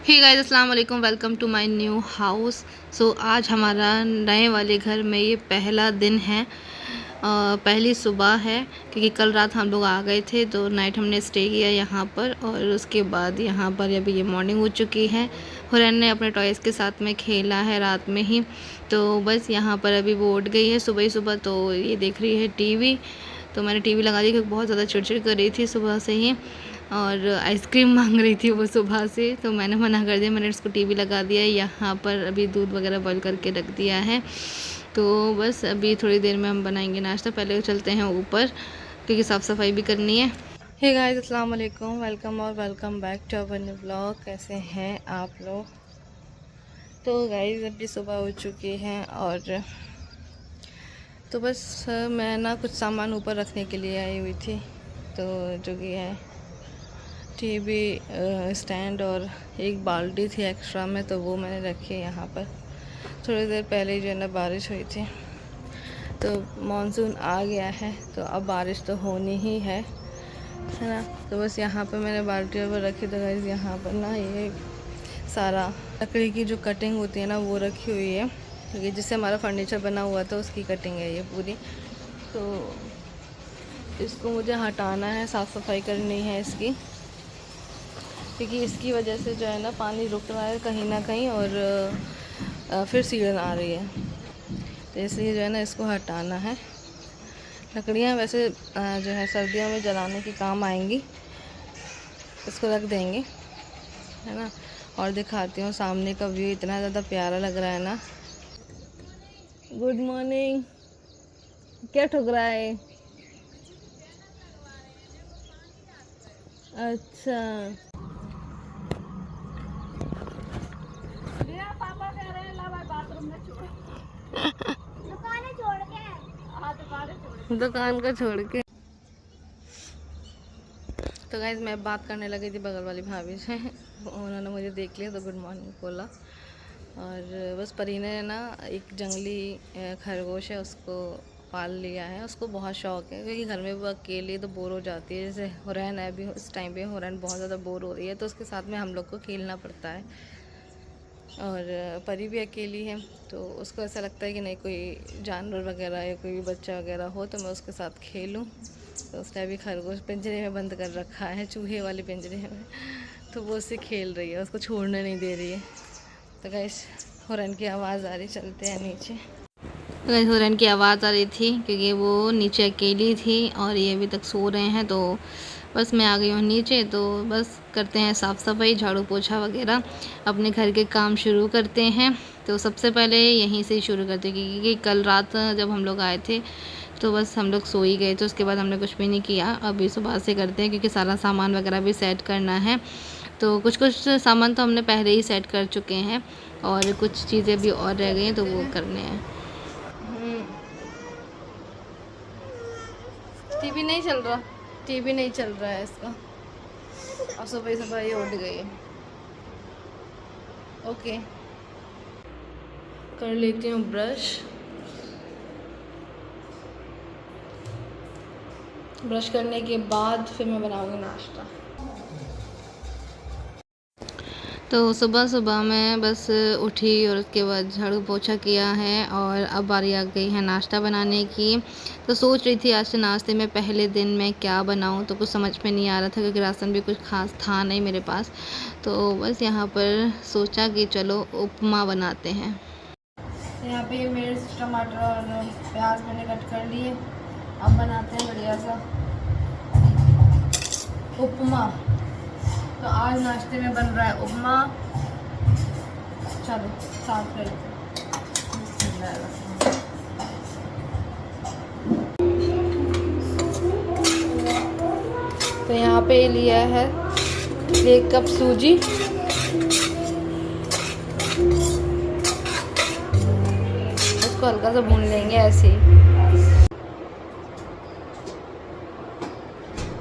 हे guys, अस्सलाम वालेकुम। Welcome to my new house. So आज हमारा नए वाले घर में ये पहला दिन है, पहली सुबह है, क्योंकि कल रात हम लोग आ गए थे तो नाइट हमने स्टे किया यहाँ पर। और उसके बाद यहाँ पर अभी ये मॉर्निंग हो चुकी है। हुरैन ने अपने टॉयज़ के साथ में खेला है रात में ही, तो बस यहाँ पर अभी वो उठ गई है सुबह ही सुबह। तो ये देख रही है टीवी, तो मैंने टीवी लगा दी क्योंकि बहुत ज़्यादा चिड़चिड़ कर रही थी सुबह से ही, और आइसक्रीम मांग रही थी वो सुबह से, तो मैंने मना कर दिया। मैंने उसको टीवी लगा दिया। यहाँ पर अभी दूध वगैरह बॉईल करके रख दिया है, तो बस अभी थोड़ी देर में हम बनाएंगे नाश्ता। पहले चलते हैं ऊपर क्योंकि साफ़ सफाई भी करनी है। हे गाइस, अस्सलाम वालेकुम, वेलकम और welcome back to our new blog. कैसे हैं आप लोग? तो गाइस अभी सुबह हो चुकी है और तो बस मैं ना कुछ सामान ऊपर रखने के लिए आई हुई थी, तो जो कि है टीवी स्टैंड और एक बाल्टी थी एक्स्ट्रा में, तो वो मैंने रखी है यहाँ पर। थोड़ी देर पहले ही जो है ना बारिश हुई थी, तो मानसून आ गया है, तो अब बारिश तो होनी ही है ना। तो बस यहाँ पर मैंने बाल्टी पर रखी। तो गाइस यहाँ पर ना ये सारा लकड़ी की जो कटिंग होती है ना वो रखी हुई है, क्योंकि जिससे हमारा फर्नीचर बना हुआ था उसकी कटिंग है ये पूरी। तो इसको मुझे हटाना है, साफ़ सफाई करनी है इसकी, क्योंकि इसकी वजह से जो है ना पानी रुक रहा है कहीं ना कहीं और फिर सीलन आ रही है, तो इसलिए जो है ना इसको हटाना है। लकड़ियाँ वैसे जो है सर्दियों में जलाने के काम आएंगी, इसको रख देंगे, है ना। और दिखाती हूँ सामने का व्यू, इतना ज़्यादा प्यारा लग रहा है ना। Good morning. क्या ठुक रहा है? अच्छा, दुकान को छोड़ के। तो गाइस मैं बात करने लगी थी बगल वाली भाभी से, उन्होंने मुझे देख लिया तो गुड मॉर्निंग बोला। और बस परी ने ना एक जंगली खरगोश है उसको पाल लिया है, उसको बहुत शौक़ है, क्योंकि घर में वो अकेली तो बोर हो जाती है। जैसे हुरैन है, अभी उस टाइम पे हुरैन बहुत ज़्यादा बोर हो रही है, तो उसके साथ में हम लोग को खेलना पड़ता है। और परी भी अकेली है, तो उसको ऐसा लगता है कि नहीं कोई जानवर वगैरह या कोई भी बच्चा वगैरह हो तो मैं उसके साथ खेलूं। तो उसने अभी खरगोश पिंजरे में बंद कर रखा है, चूहे वाले पिंजरे में, तो वो उससे खेल रही है, उसको छोड़ने नहीं दे रही है। तो गाइस हुरैन की आवाज़ आ रही, चलते हैं नीचे। तो गाइस हुरैन की आवाज़ आ रही थी क्योंकि वो नीचे अकेली थी और ये अभी तक सो रहे हैं, तो बस मैं आ गई हूँ नीचे। तो बस करते हैं साफ़ सफाई, झाड़ू पोछा वगैरह, अपने घर के काम शुरू करते हैं। तो सबसे पहले यहीं से ही शुरू करते हैं, क्योंकि कल रात जब हम लोग आए थे तो बस हम लोग सो ही गए थे, उसके बाद हमने कुछ भी नहीं किया। अभी सुबह से करते हैं क्योंकि सारा सामान वगैरह भी सेट करना है। तो कुछ सामान तो हमने पहले ही सेट कर चुके हैं और कुछ चीज़ें भी और रह गई हैं, तो वो करने हैं। टीवी नहीं चल रहा, टीवी नहीं चल रहा है इसका, और सुबह सुबह ये उठ गई है। ओके, कर लेती हूँ ब्रश। ब्रश करने के बाद फिर मैं बनाऊँगी नाश्ता। तो सुबह सुबह मैं बस उठी और उसके बाद झाड़ू पोछा किया है और अब बारी आ गई है नाश्ता बनाने की। तो सोच रही थी आज से नाश्ते में पहले दिन मैं क्या बनाऊं, तो कुछ समझ में नहीं आ रहा था क्योंकि राशन भी कुछ खास था नहीं मेरे पास। तो बस यहाँ पर सोचा कि चलो उपमा बनाते हैं। यहाँ पे मिर्च टमाटर और प्याज मैंने कट कर लिए, अब बनाते हैं बढ़िया सा उपमा। तो आज नाश्ते में बन रहा है उपमा। चलो साफ कर। तो यहाँ पे लिया है 1 कप सूजी, इसको हल्का सा भून लेंगे ऐसे ही।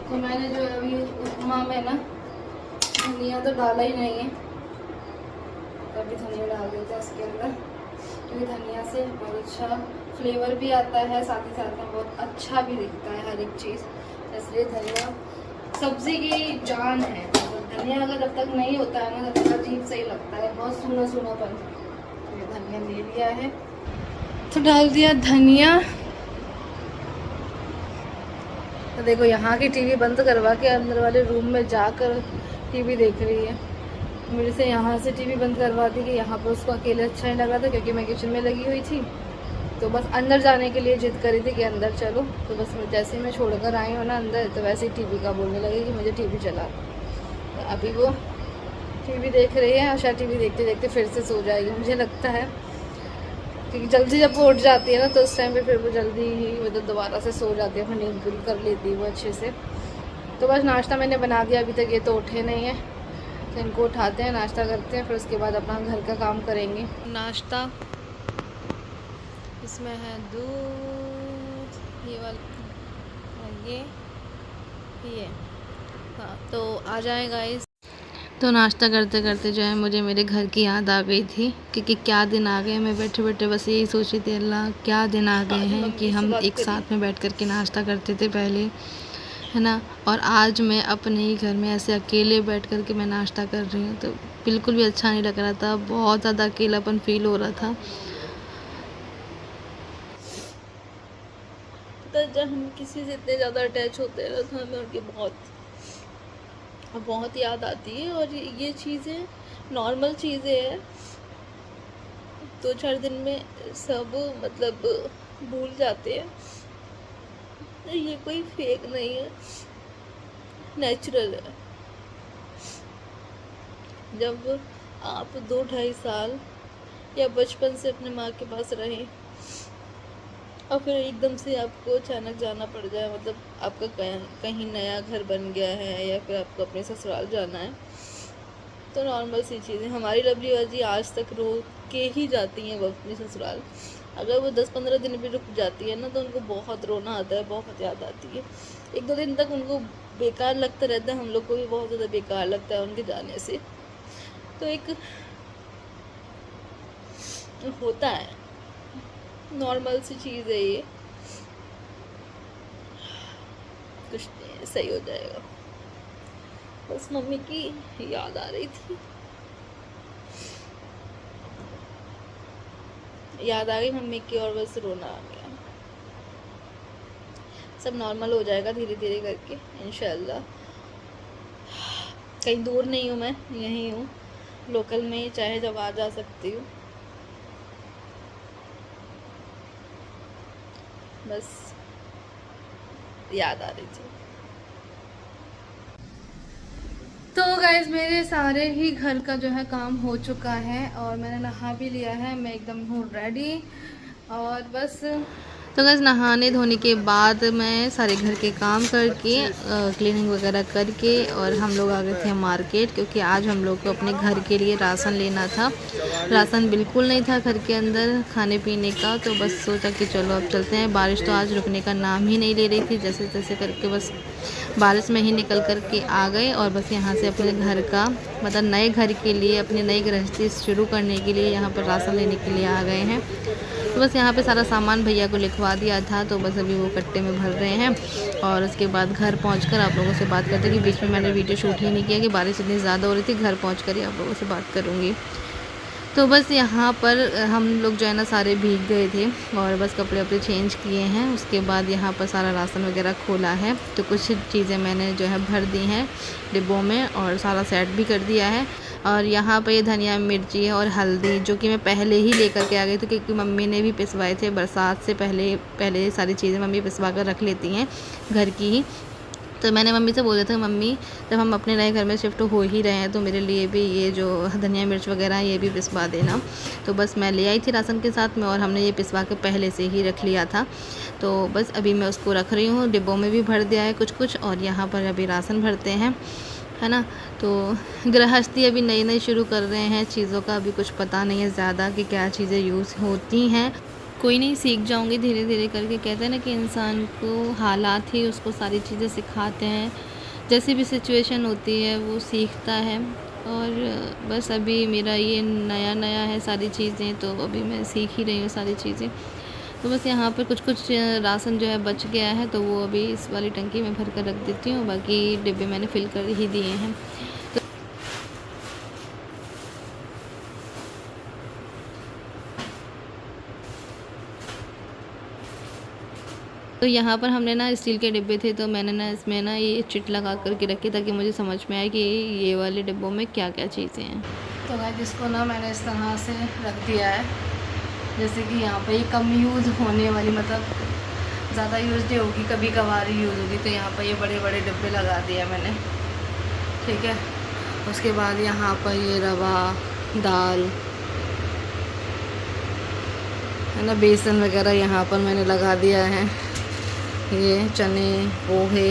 तो मैंने जो अभी उपमा में ना धनिया तो डाला ही नहीं है, तो अभी धनिया डाल देते हैं इसके अंदर, क्योंकि धनिया से बहुत अच्छा फ्लेवर भी आता है, साथ ही साथ में बहुत अच्छा भी दिखता है हर एक चीज़, इसलिए धनिया सब्ज़ी की जान है। तो धनिया अगर जब तक नहीं होता है ना तब तक अजीब सही लगता है, बहुत सूना सूनापन। ये धनिया ले लिया है तो डाल दिया धनिया। तो देखो यहाँ की टीवी बंद करवा के अंदर वाले रूम में जाकर टीवी देख रही है। मेरे से यहाँ से टीवी बंद करवा दी कि यहाँ पर उसको अकेले अच्छा नहीं लग रहा था, क्योंकि मैं किचन में लगी हुई थी। तो बस अंदर जाने के लिए जिद करी थी कि अंदर चलो। तो बस जैसे ही मैं छोड़कर आई हूँ ना अंदर, तो वैसे ही टीवी का बोलने लगी कि मुझे टीवी चला। तो अभी वो टीवी देख रही है और शायद टीवी देखते देखते फिर से सो जाएगी मुझे लगता है, क्योंकि जल्दी जब वो उठ जाती है ना तो उस टाइम पे फिर वो जल्दी ही मतलब दोबारा से सो जाती है, फिर नींद पूरी कर लेती है वो अच्छे से। तो बस नाश्ता मैंने बना दिया, अभी तक ये तो उठे नहीं हैं, तो इनको उठाते हैं, नाश्ता करते हैं, फिर उसके बाद अपना घर का काम करेंगे। नाश्ता इसमें है दूध, ये वाला ये हाँ। तो आ जाएगा इस। तो नाश्ता करते करते जो है मुझे मेरे घर की याद आ गई थी, क्योंकि क्या दिन आ गए। मैं बैठे बैठे बस यही सोची थी, अल्लाह क्या दिन आ गए हैं कि हम एक साथ में बैठ कर के नाश्ता करते थे पहले, है ना। और आज मैं अपने ही घर में ऐसे अकेले बैठ कर के मैं नाश्ता कर रही हूँ, तो बिल्कुल भी अच्छा नहीं लग रहा था, बहुत ज़्यादा अकेलापन फील हो रहा था। तो जब हम किसी से इतने ज़्यादा अटैच होते हैं तो हमें उनकी बहुत याद आती है। और ये चीज़ें नॉर्मल चीज़ें हैं, 2-4 दिन में सब मतलब भूल जाते हैं। ये कोई फेक नहीं है, नेचुरल है। जब आप 2-2.5 साल या बचपन से अपने माँ के पास रहें और फिर एकदम से आपको अचानक जाना पड़ जाए, मतलब आपका कहीं नया घर बन गया है या फिर आपको अपने ससुराल जाना है, तो नॉर्मल सी चीज़ें। हमारी लवली बाजी आज तक रो के ही जाती हैं वो अपनी ससुराल। अगर वो 10-15 दिन भी रुक जाती है ना तो उनको बहुत रोना आता है, बहुत याद आती है। 1-2 दिन तक उनको बेकार लगता रहता है, हम लोग को भी बहुत ज़्यादा बेकार लगता है उनके जाने से। तो एक होता है, नॉर्मल सी चीज़ है ये, कुछ नहीं, सही हो जाएगा। बस मम्मी की याद आ रही थी, याद आ गई मम्मी की और बस रोना आ गया। सब नॉर्मल हो जाएगा धीरे धीरे करके इंशाल्लाह। कहीं दूर नहीं हूँ मैं, यहीं हूँ लोकल में ही, चाहे जब आ जा सकती हूँ। बस याद आ रही थी। तो गाइज मेरे सारे ही घर का जो है काम हो चुका है और मैंने नहा भी लिया है, मैं एकदम हूँ रेडी। और बस तो गाइज नहाने धोने के बाद मैं सारे घर के काम करके क्लीनिंग वगैरह करके और हम लोग आ गए थे मार्केट, क्योंकि आज हम लोग को अपने घर के लिए राशन लेना था। राशन बिल्कुल नहीं था घर के अंदर खाने पीने का, तो बस सोचा कि चलो अब चलते हैं। बारिश तो आज रुकने का नाम ही नहीं ले रही थी, जैसे तैसे करके बस बारिश में ही निकल कर के आ गए और बस यहाँ से अपने घर का मतलब नए घर के लिए, अपनी नई गृहस्थी शुरू करने के लिए यहाँ पर राशन लेने के लिए आ गए हैं। तो बस यहाँ पे सारा सामान भैया को लिखवा दिया था, तो बस अभी वो कट्टे में भर रहे हैं। और उसके बाद घर पहुँचकर आप लोगों से बात करते कि बीच में मैंने वीडियो शूट ही नहीं किया कि बारिश इतनी ज़्यादा हो रही थी। घर पहुँच ही आप लोगों से बात करूँगी। तो बस यहाँ पर हम लोग जो है ना सारे भीग गए थे और बस कपड़े वपड़े चेंज किए हैं। उसके बाद यहाँ पर सारा राशन वगैरह खोला है, तो कुछ चीज़ें मैंने जो है भर दी हैं डिब्बों में और सारा सेट भी कर दिया है। और यहाँ पर ये धनिया मिर्ची और हल्दी जो कि मैं पहले ही लेकर के आ गई थी, क्योंकि मम्मी ने भी पिसवाए थे बरसात से पहले सारी चीज़ें मम्मी पिसवा कर रख लेती हैं घर की ही। तो मैंने मम्मी से बोला था, मम्मी जब हम अपने नए घर में शिफ्ट हो ही रहे हैं तो मेरे लिए भी ये जो धनिया मिर्च वगैरह ये भी पिसवा देना। तो बस मैं ले आई थी राशन के साथ में और हमने ये पिसवा के पहले से ही रख लिया था। तो बस अभी मैं उसको रख रही हूँ, डिब्बों में भी भर दिया है कुछ और यहाँ पर अभी राशन भरते हैं, है ना। तो गृहस्थी अभी नई नई शुरू कर रहे हैं, चीज़ों का अभी कुछ पता नहीं है ज़्यादा कि क्या चीज़ें यूज़ होती हैं। कोई नहीं, सीख जाऊंगी धीरे धीरे करके। कहते हैं ना कि इंसान को हालात ही उसको सारी चीज़ें सिखाते हैं, जैसी भी सिचुएशन होती है वो सीखता है। और बस अभी मेरा ये नया नया है सारी चीज़ें, तो अभी मैं सीख ही रही हूँ सारी चीज़ें। तो बस यहाँ पर कुछ राशन जो है बच गया है, तो वो अभी इस वाली टंकी में भर कर रख देती हूँ, बाकी डिब्बे मैंने फिल कर ही दिए हैं। तो यहाँ पर हमने ना स्टील के डिब्बे थे, तो मैंने ना इसमें ना ये चिट लगा करके रखी ताकि मुझे समझ में आए कि ये वाले डिब्बों में क्या क्या चीज़ें हैं। तो गाइस इसको ना मैंने इस तरह से रख दिया है, जैसे कि यहाँ पे कम यूज़ होने वाली, मतलब ज़्यादा यूज़ नहीं होगी, कभी कभार ही यूज़ होगी। तो यहाँ पर ये बड़े बड़े डिब्बे लगा दिया मैंने, ठीक है। उसके बाद यहाँ पर ये रवा, दाल है ना, बेसन वगैरह यहाँ पर मैंने लगा दिया है। ये चने, पोहे,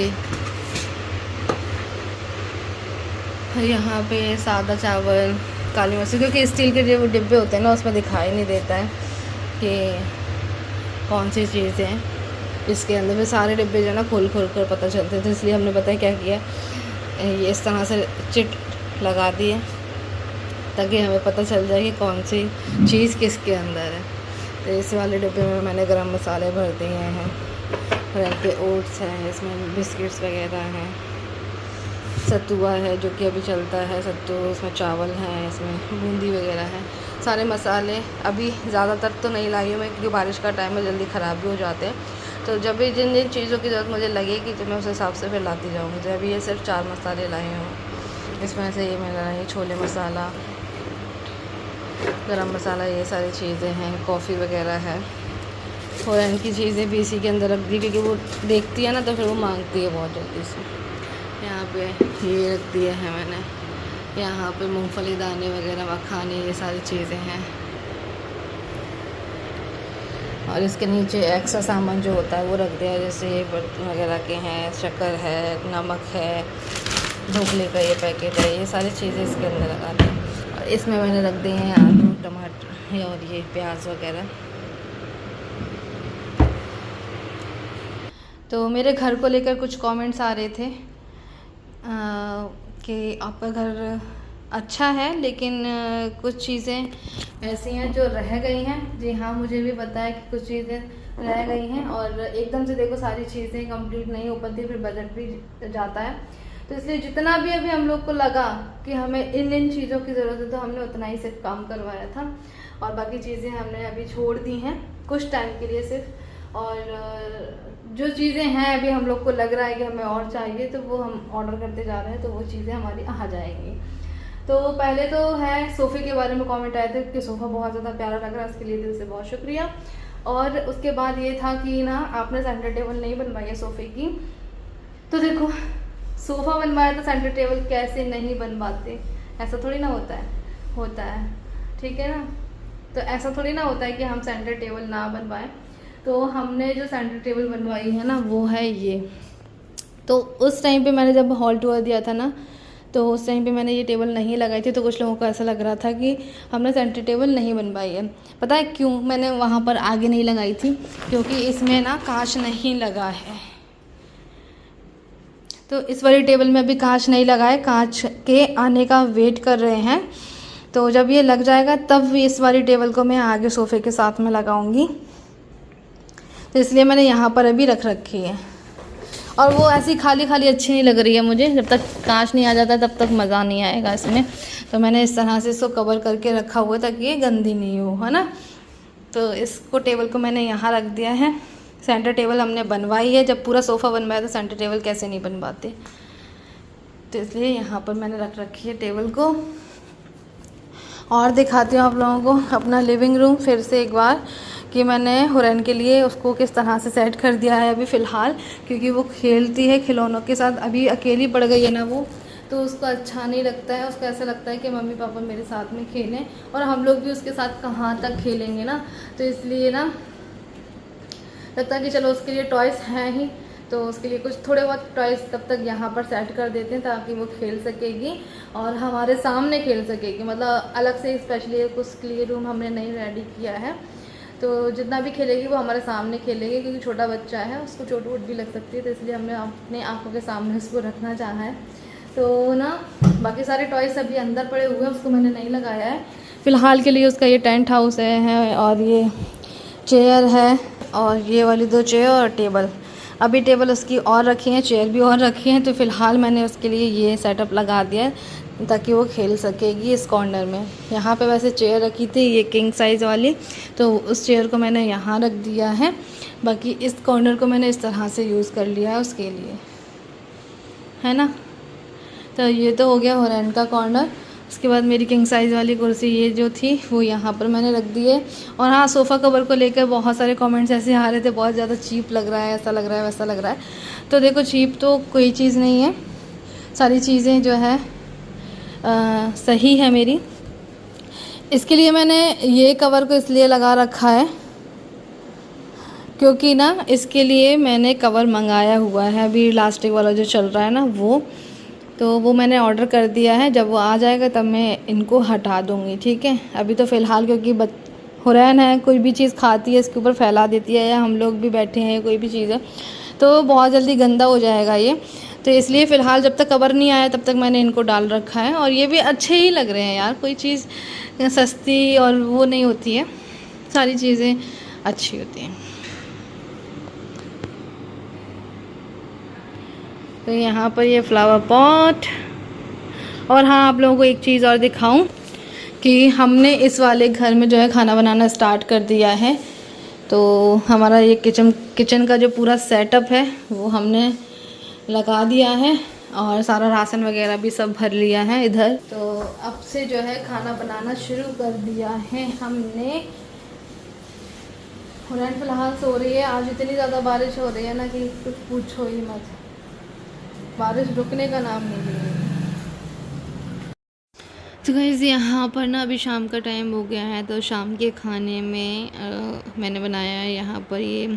यहाँ पे सादा चावल, काली मछली, क्योंकि स्टील के जो डिब्बे होते हैं ना उसमें दिखाई नहीं देता है कि कौन सी चीज़ें हैं इसके अंदर में। सारे डिब्बे जो है ना खोल खोल कर पता चलते हैं, तो इसलिए हमने पता है क्या किया, ये इस तरह से चिट लगा दी है ताकि हमें पता चल जाए कि कौन सी चीज़ किसके अंदर है। तो इस वाले डिब्बे में मैंने गरम मसाले भर दिए हैं, और के ओट्स हैं, इसमें बिस्किट्स वगैरह हैं, सत्तुआ है जो कि अभी चलता है सत्तू, इसमें चावल हैं, इसमें बूंदी वगैरह है, सारे मसाले। अभी ज़्यादातर तो नहीं लाई हूँ मैं क्योंकि बारिश का टाइम है, जल्दी ख़राब भी हो जाते हैं। तो जब भी जिन जिन चीज़ों की ज़रूरत मुझे लगेगी तो मैं उस हिसाब से फिर लाती जाऊँगी। तो अभी ये सिर्फ 4 मसाले लाए हूँ। इसमें से ये मैंने लाए छोले मसाला, गरम मसाला, ये सारी चीज़ें हैं, कॉफ़ी वगैरह है, और इनकी चीज़ें भी इसी के अंदर रख दी क्योंकि वो देखती है ना तो फिर वो मांगती है बहुत जल्दी से। यहाँ पे ये रख दिए हैं मैंने, यहाँ पे मूंगफली दाने वगैरह, मखाने, ये सारी चीज़ें हैं। और इसके नीचे एक्स्ट्रा सामान जो होता है वो रख दिया है, जैसे ये बर्तन वगैरह के हैं, शक्कर है, नमक है, ढोकले का ये पैकेट है, ये सारी चीज़ें इसके अंदर लगा दी। और इसमें मैंने रख दिए हैं आलू, टमाटर और ये प्याज वगैरह। तो मेरे घर को लेकर कुछ कमेंट्स आ रहे थे कि आपका घर अच्छा है लेकिन कुछ चीज़ें ऐसी हैं जो रह गई हैं। जी हाँ, मुझे भी पता है कि कुछ चीज़ें रह गई हैं, और एकदम से देखो सारी चीज़ें कंप्लीट नहीं हो पाती, फिर बजट भी जाता है। तो इसलिए जितना भी अभी हम लोग को लगा कि हमें इन चीज़ों की ज़रूरत है तो हमने उतना ही सिर्फ काम करवाया था, और बाकी चीज़ें हमने अभी छोड़ दी हैं कुछ टाइम के लिए सिर्फ। और जो चीज़ें हैं अभी हम लोग को लग रहा है कि हमें और चाहिए तो वो हम ऑर्डर करते जा रहे हैं, तो वो चीज़ें हमारी आ जाएंगी। तो पहले तो है सोफ़े के बारे में कमेंट आए थे कि सोफ़ा बहुत ज़्यादा प्यारा लग रहा है, उसके लिए दिल से बहुत शुक्रिया। और उसके बाद ये था कि ना आपने सेंटर टेबल नहीं बनवाई है सोफ़े की, तो देखो सोफ़ा बनवाया तो सेंटर टेबल कैसे नहीं बनवाते, ऐसा थोड़ी ना होता है ठीक है ना। तो ऐसा थोड़ी ना होता है कि हम सेंटर टेबल ना बनवाएं। तो हमने जो सेंटर टेबल बनवाई है ना वो है ये। तो उस टाइम पे मैंने जब हॉल टूर दिया था ना, तो उस टाइम पे मैंने ये टेबल नहीं लगाई थी, तो कुछ लोगों को ऐसा लग रहा था कि हमने सेंटर टेबल नहीं बनवाई है। पता है क्यों मैंने वहाँ पर आगे नहीं लगाई थी? क्योंकि इसमें ना कांच नहीं लगा है। तो इस वाली टेबल में अभी कांच नहीं लगा है, कांच के आने का वेट कर रहे हैं। तो जब ये लग जाएगा तब इस वाली टेबल को मैं आगे सोफ़े के साथ में लगाऊंगी। तो इसलिए मैंने यहाँ पर अभी रख रखी है, और वो ऐसी खाली खाली अच्छी नहीं लग रही है मुझे। जब तक कांच नहीं आ जाता तब तक मज़ा नहीं आएगा इसमें। तो मैंने इस तरह से इसको कवर करके रखा हुआ है ताकि ये गंदी नहीं हो, है ना। तो इसको टेबल को मैंने यहाँ रख दिया है। सेंटर टेबल हमने बनवाई है, जब पूरा सोफ़ा बनवाया तो सेंटर टेबल कैसे नहीं बनवाते। तो इसलिए यहाँ पर मैंने रख रखी है टेबल को। और दिखाती हूँ आप लोगों को अपना लिविंग रूम फिर से एक बार, कि मैंने हुरैन के लिए उसको किस तरह से सेट कर दिया है अभी फ़िलहाल, क्योंकि वो खेलती है खिलौनों के साथ। अभी अकेली पड़ गई है ना वो, तो उसको अच्छा नहीं लगता है। उसको ऐसा लगता है कि मम्मी पापा मेरे साथ में खेलें, और हम लोग भी उसके साथ कहाँ तक खेलेंगे ना। तो इसलिए ना लगता है कि चलो उसके लिए टॉयज़ हैं ही, तो उसके लिए कुछ थोड़े बहुत टॉयज़ तब तक यहाँ पर सेट कर देते हैं ताकि वो खेल सकेगी और हमारे सामने खेल सकेगी। मतलब अलग से स्पेशली कुछ प्ले रूम हमने नहीं रेडी किया है, तो जितना भी खेलेगी वो हमारे सामने खेलेगी, क्योंकि छोटा बच्चा है, उसको चोट वोट भी लग सकती है। तो इसलिए हमने अपने आँखों के सामने उसको रखना चाहा है। तो ना बाकी सारे टॉयज़ अभी अंदर पड़े हुए हैं, उसको मैंने नहीं लगाया है फ़िलहाल के लिए। उसका ये टेंट हाउस है और ये चेयर है, और ये वाली 2 चेयर और टेबल। अभी टेबल उसकी और रखी हैं, चेयर भी और रखी हैं। तो फ़िलहाल मैंने उसके लिए ये सेटअप लगा दिया है ताकि वो खेल सकेगी इस कॉर्नर में। यहाँ पे वैसे चेयर रखी थी ये किंग साइज़ वाली, तो उस चेयर को मैंने यहाँ रख दिया है। बाकी इस कॉर्नर को मैंने इस तरह से यूज़ कर लिया है उसके लिए, है ना। तो ये तो हो गया हुरैन का कॉर्नर। उसके बाद मेरी किंग साइज़ वाली कुर्सी ये जो थी वो यहाँ पर मैंने रख दी है। और हाँ, सोफ़ा कवर को लेकर बहुत सारे कमेंट्स ऐसे आ रहे थे, बहुत ज़्यादा चीप लग रहा है, ऐसा लग रहा है, वैसा लग रहा है। तो देखो, चीप तो कोई चीज़ नहीं है, सारी चीज़ें जो है सही है मेरी। इसके लिए मैंने ये कवर को इसलिए लगा रखा है क्योंकि ना इसके लिए मैंने कवर मंगाया हुआ है, अभी इलास्टिक वाला जो चल रहा है ना वो मैंने ऑर्डर कर दिया है। जब वो आ जाएगा तब मैं इनको हटा दूँगी, ठीक है। अभी तो फ़िलहाल क्योंकि हुरैन है, कोई भी चीज़ खाती है इसके ऊपर फैला देती है, या हम लोग भी बैठे हैं, कोई भी चीज़ है तो बहुत जल्दी गंदा हो जाएगा ये। तो इसलिए फ़िलहाल जब तक कवर नहीं आया तब तक मैंने इनको डाल रखा है। और ये भी अच्छे ही लग रहे हैं यार, कोई चीज़ सस्ती और वो नहीं होती है, सारी चीज़ें अच्छी होती हैं। तो यहाँ पर ये फ्लावर पॉट। और हाँ, आप लोगों को एक चीज़ और दिखाऊं कि हमने इस वाले घर में जो है खाना बनाना स्टार्ट कर दिया है। तो हमारा ये किचन का जो पूरा सेटअप है वो हमने लगा दिया है, और सारा राशन वगैरह भी सब भर लिया है इधर। तो अब से जो है खाना बनाना शुरू कर दिया है हमने। हुरैन फ़िलहाल सो रही है। आज इतनी ज़्यादा बारिश हो रही है ना कि कुछ पूछो ही मत, बारिश रुकने का नाम नहीं ले रही। तो गाइस, यहाँ पर ना अभी शाम का टाइम हो गया है, तो शाम के खाने में मैंने बनाया है यहाँ पर ये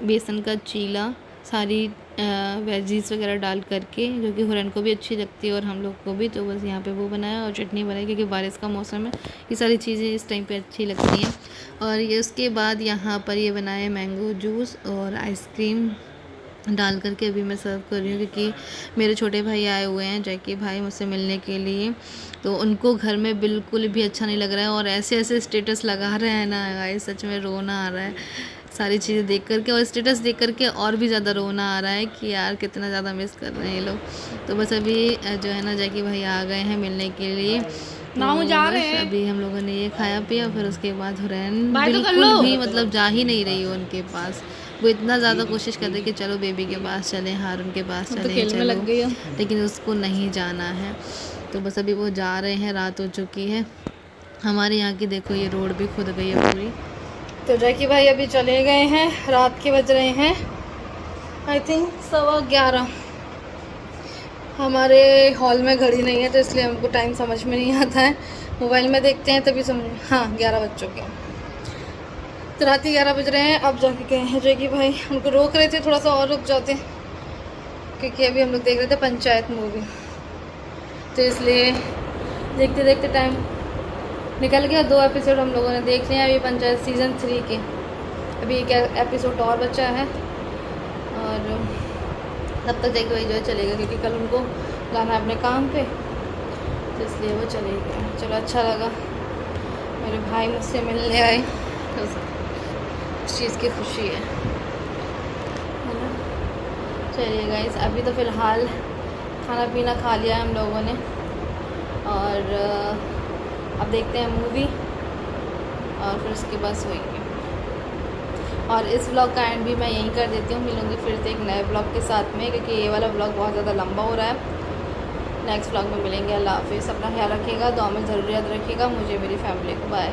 बेसन का चीला, सारी वेजीज वगैरह डाल करके, जो कि हुरैन को भी अच्छी लगती है और हम लोग को भी। तो बस यहाँ पे वो बनाया और चटनी बनाई, क्योंकि बारिश का मौसम है, ये सारी चीज़ें इस टाइम पे अच्छी लगती हैं। और ये उसके बाद यहाँ पर ये बनाया मैंगो जूस और आइसक्रीम डाल करके अभी मैं सर्व कर रही हूँ, क्योंकि मेरे छोटे भाई आए हुए हैं, जैकी भाई, मुझसे मिलने के लिए। तो उनको घर में बिल्कुल भी अच्छा नहीं लग रहा है, और ऐसे ऐसे स्टेटस लगा रहे हैं ना गाइस, सच में रोना आ रहा है सारी चीज़ें देख करके। और स्टेटस देख करके और भी ज़्यादा रोना आ रहा है कि यार कितना ज़्यादा मिस कर रहे हैं ये लोग। तो बस अभी जो है ना, जैकी भाई आ गए हैं मिलने के लिए, तो जा रहे हैं। अभी हम लोगों ने ये खाया पिया, फिर उसके बाद हुरैन बिल्कुल भी मतलब जा ही नहीं रही है उनके पास। वो इतना ज़्यादा कोशिश करते कि चलो बेबी के पास चलें, हारून के पास चलें, चलो, लग गई है, लेकिन उसको नहीं जाना है। तो बस अभी वो जा रहे हैं, रात हो चुकी है। हमारे यहाँ की देखो ये रोड भी खुद गई है पूरी। तो जैकी भाई अभी चले गए हैं, रात के बज रहे हैं आई थिंक 11:15। हमारे हॉल में घड़ी नहीं है, तो इसलिए हमको टाइम समझ में नहीं आता है, मोबाइल में देखते हैं तभी समझ। हाँ, 11 बज चुके हैं, तो रात ही 11 बज रहे हैं। अब जाके गए हैं जैकी भाई, हमको रोक रहे थे थोड़ा सा और रुक जाते, क्योंकि अभी हम लोग देख रहे थे पंचायत मूवी, तो इसलिए देखते देखते टाइम निकल गया। 2 एपिसोड हम लोगों ने देख लिया अभी पंचायत सीज़न 3 के, अभी एक एपिसोड और बचा है, और तब तक जैकी भाई जो है चलेगा, क्योंकि कल उनको जाना है अपने काम पे, तो इसलिए वो चले गए। चलो, अच्छा लगा, मेरे भाई मुझसे मिलने आए, तो उस चीज़ की खुशी है ना। चलिए गाइस, अभी तो फ़िलहाल खाना पीना खा लिया है हम लोगों ने, और अब देखते हैं मूवी, और फिर उसके बाद सोएंगे। और इस व्लॉग का एंड भी मैं यहीं कर देती हूँ। मिलूँगी फिर से एक नए व्लॉग के साथ में, क्योंकि ये वाला व्लॉग बहुत ज़्यादा लंबा हो रहा है। नेक्स्ट व्लॉग में मिलेंगे। अल्लाह हाफिज़, अपना ख्याल रखिएगा, दुआ में ज़रूर याद रखिएगा मुझे, मेरी फैमिली को। बाय।